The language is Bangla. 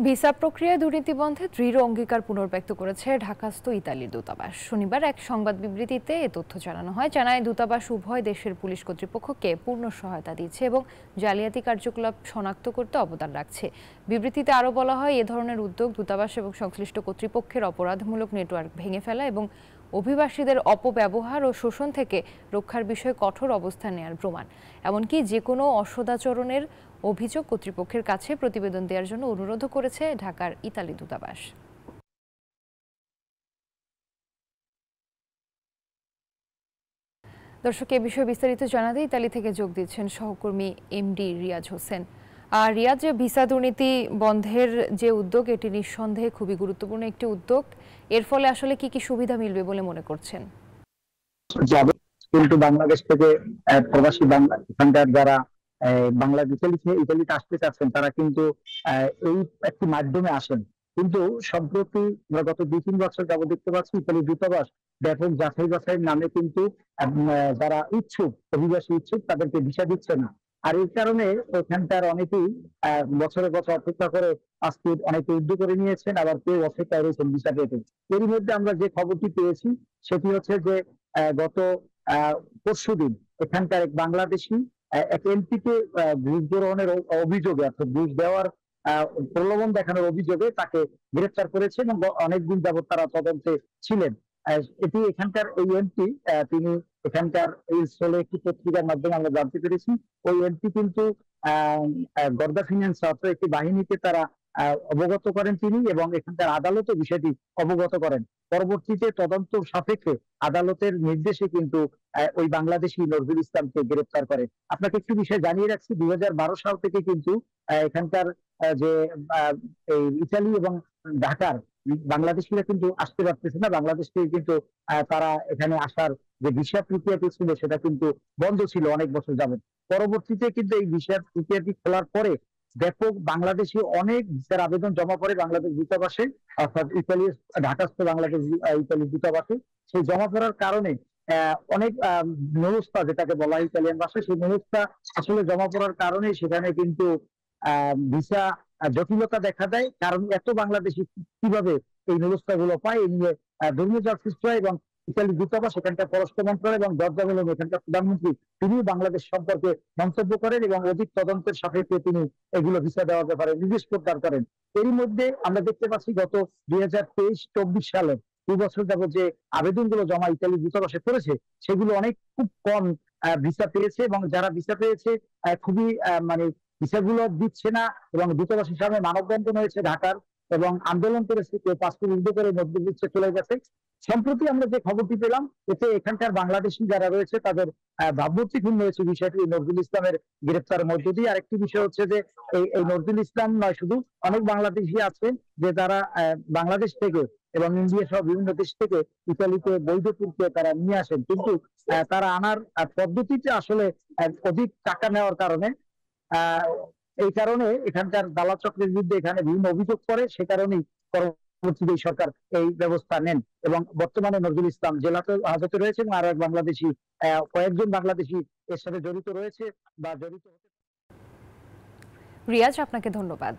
ভিসা প্রক্রিয়ায় দুর্নীতি বন্ধে দৃঢ় অঙ্গীকার পুনর্ব্যক্ত করেছে ঢাকাস্থ ইতালির দূতাবাস। শনিবার এক সংবাদ বিবৃতিতে এ তথ্য জানানো হয়। জানায় দূতাবাস উভয় দেশের পুলিশ কর্তৃপক্ষকে পূর্ণ সহায়তা দিচ্ছে এবং জালিয়াতি কার্যকলাপ শনাক্ত করতে অবদান রাখছে। বিবৃতিতে আরও বলা হয়, এ ধরনের উদ্যোগ দূতাবাস এবং সংশ্লিষ্ট কর্তৃপক্ষের অপরাধমূলক নেটওয়ার্ক ভেঙে ফেলা এবং অভিবাসীদের অপব্যবহার ও শোষণ থেকে রক্ষার বিষয়ে কঠোর অবস্থান নেওয়ার প্রমাণ। এমনকি যে কোনো অসদাচরণের অভিযোগ কর্তৃপক্ষের কাছে প্রতিবেদন দেওয়ার জন্য অনুরোধ করেছে ঢাকার ইতালি দূতাবাস। দর্শক, এ বিষয়ে বিস্তারিত জানাতে ইতালি থেকে যোগ দিচ্ছেন সহকর্মী এমডি রিয়াজ হোসেন। আর রিয়াজ, ভিসা দুর্নীতি বন্ধের যে উদ্যোগ, এটি নিঃসন্দেহে খুবই গুরুত্বপূর্ণ একটি উদ্যোগ। এর ফলে আসলে কি কি সুবিধা মিলবে বলে মনে করছেন? যাবে, কিন্তু বাংলাদেশ থেকে প্রবাসী বাংলা এখানকার যারা ইতালিতে আসতে চাচ্ছেন তারা কিন্তু এই একটি মাধ্যমে আসেন। কিন্তু সম্প্রতি আমরা গত 2-3 বছর যাবত দেখতে পাচ্ছি ইতালি দূতাবাস ব্যাপক যাচাই বাছাইয়ের নামে কিন্তু যারা ইচ্ছুক, অভিবাসী ইচ্ছুক, তাদেরকে ভিসা দিচ্ছে না। আর এই কারণে ওখানকার অনেকেই বছরের বছর অপেক্ষা করে আজকে অনেকে উদ্যোগ করে নিয়েছেন, আবার কেউ অপেক্ষায় রয়েছেন ভিসা পেতে। এরই মধ্যে আমরা যে খবরটি পেয়েছি সেটি হচ্ছে যে গত পরশুদিন এখানকার এক বাংলাদেশি এক এমপিকে ঘুষ গ্রহণের অভিযোগে, অর্থাৎ ঘুষ দেওয়ার প্রলোভন দেখানোর অভিযোগে তাকে গ্রেফতার করেছে এবং অনেকদিন যাবত তারা তদন্তে ছিলেন। এটি এখানকার এই এমপি, তিনি এখানকার এই স্থলে একটি পত্রিকার মাধ্যমে আমরা জানতে পেরেছি ওই এমপি কিন্তু গর্দা ফিন্যান্স অর্থ একটি বাহিনীকে তারা অবগত করেন তিনি, এবং এখানকার আদালতও বিষয়টি অবগত করেন। পরবর্তীতে তদন্ত সাপেক্ষে আদালতের নির্দেশে কিন্তু ওই বাংলাদেশি নজরুল ইসলামকে গ্রেফতার করে। আপনাকে একটু বিষয় জানিয়ে রাখছি, 2012 সাল থেকে কিন্তু এখানকার যে এই ইতালি এবং ঢাকার বাংলাদেশিরা কিন্তু আসতে পারতেছে না। বাংলাদেশ থেকে কিন্তু তারা এখানে আসার যে ভিসা প্রক্রিয়াটি ছিল সেটা কিন্তু বন্ধ ছিল অনেক বছর যাবত। পরবর্তীতে কিন্তু এই ভিসা প্রক্রিয়াটি খোলার পরে ব্যাপক বাংলাদেশি অনেক ভিসার আবেদন জমা পড়ে বাংলাদেশ দূতাবাসে, অর্থাৎ ইতালির ঢাকাস্থ বাংলাদেশ ইতালি দূতাবাসে। সেই জমা পড়ার কারণে অনেক নুরুস্তা, যেটাকে বলা হয় ইতালিয়ান ভাষায়, সেই নুরুস্তা আসলে জমা পড়ার কারণে সেখানে কিন্তু ভিসা জটিলতা দেখা দেয়। কারণ এত বাংলাদেশি কিভাবে এই নুরুস্তা গুলো পায়, এই নিয়ে ধর্মীয় সৃষ্টি হয় এবং ইতালি দূতাবাস, এখানকার পররাষ্ট্র মন্ত্রণালয় এবং দরজা বেগম এখানকার প্রধানমন্ত্রী তিনি বাংলাদেশ সম্পর্কে মন্তব্য করেন এবং অধিক তদন্তের সাপেক্ষে তিনি এগুলো ভিসা দেওয়ার ব্যাপারে নির্দেশ প্রদান করেন। এরই মধ্যে আমরা দেখতে পাচ্ছি গত 2023-24 সালে 2 বছর যাবত যে আবেদনগুলো জমা ইতালি দূতাবাসে করেছে সেগুলো অনেক খুব কম ভিসা পেয়েছে, এবং যারা ভিসা পেয়েছে খুবই মানে ভিসাগুলো দিচ্ছে না, এবং দূতাবাসের সামনে মানববন্ধন হয়েছে ঢাকার, এবং আন্দোলন করেছে, কেউ পাসপোর্ট উল্টো করে মধ্যপ্রাচ্যে চলে গেছে। সম্প্রতি আমরা যে খবরটি পেলাম এতে এখানকার বাংলাদেশি যারা রয়েছে তাদের ভাবমূর্তি ক্ষুণ্ণ হয়েছে বিষয়টি নজরুল ইসলামের গ্রেফতারের মধ্য দিয়ে। আরেকটি বিষয় হচ্ছে যে এই নজরুল ইসলাম নয়, শুধু অনেক বাংলাদেশি আছে যে তারা বাংলাদেশ থেকে এবং ইন্ডিয়া সহ বিভিন্ন দেশ থেকে ইতালিতে বৈধ প্রক্রিয়া তারা নিয়ে আসেন, কিন্তু তারা আনার পদ্ধতিতে আসলে অধিক টাকা নেওয়ার কারণে এই কারণে এখানকার দালাল চক্রের বিরুদ্ধে এখানে বিভিন্ন অভিযোগ করে, সে কারণেই পরবর্তীতে সরকার এই ব্যবস্থা নেন এবং বর্তমানে নজরুল ইসলাম জেলাতে হাজতে রয়েছে এবং আরো এক বাংলাদেশি, কয়েকজন বাংলাদেশি এর সাথে জড়িত রয়েছে বা জড়িত হতে। রিয়াজ, আপনাকে ধন্যবাদ।